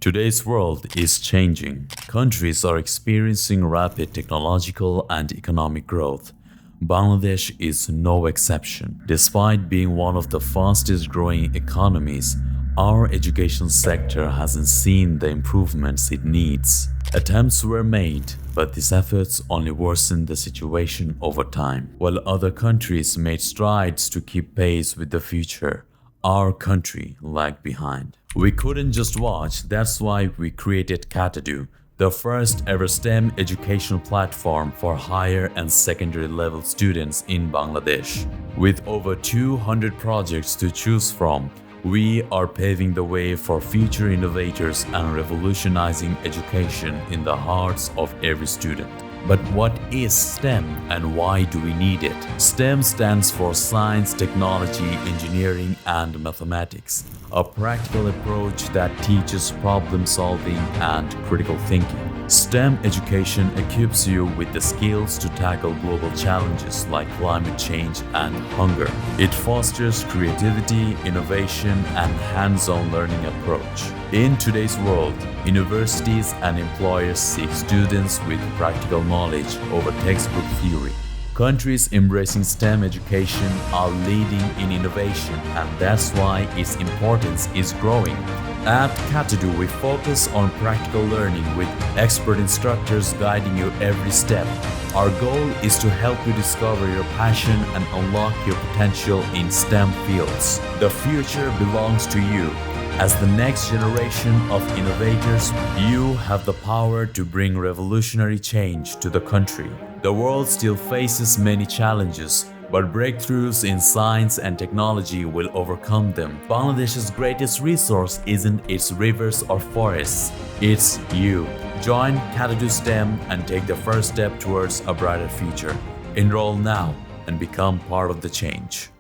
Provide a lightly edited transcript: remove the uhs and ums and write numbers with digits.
Today's world is changing. Countries are experiencing rapid technological and economic growth. Bangladesh is no exception. Despite being one of the fastest growing economies, our education sector hasn't seen the improvements it needs. Attempts were made, but these efforts only worsened the situation over time. While other countries made strides to keep pace with the future, our country lagged behind. We couldn't just watch, that's why we created Catadu, the first ever STEM educational platform for higher and secondary level students in Bangladesh. With over 200 projects to choose from, we are paving the way for future innovators and revolutionizing education in the hearts of every student. But what is STEM and why do we need it? STEM stands for Science, Technology, Engineering, and Mathematics, a practical approach that teaches problem solving and critical thinking. STEM education equips you with the skills to tackle global challenges like climate change and hunger. It fosters creativity, innovation, and hands-on learning approach. In today's world, universities and employers seek students with practical knowledge over textbook theory. Countries embracing STEM education are leading in innovation, and that's why its importance is growing. At Catadu, we focus on practical learning with expert instructors guiding you every step. Our goal is to help you discover your passion and unlock your potential in STEM fields. The future belongs to you. As the next generation of innovators, you have the power to bring revolutionary change to the country. The world still faces many challenges, but breakthroughs in science and technology will overcome them. Bangladesh's greatest resource isn't its rivers or forests, it's you. Join Catadu STEM and take the first step towards a brighter future. Enroll now and become part of the change.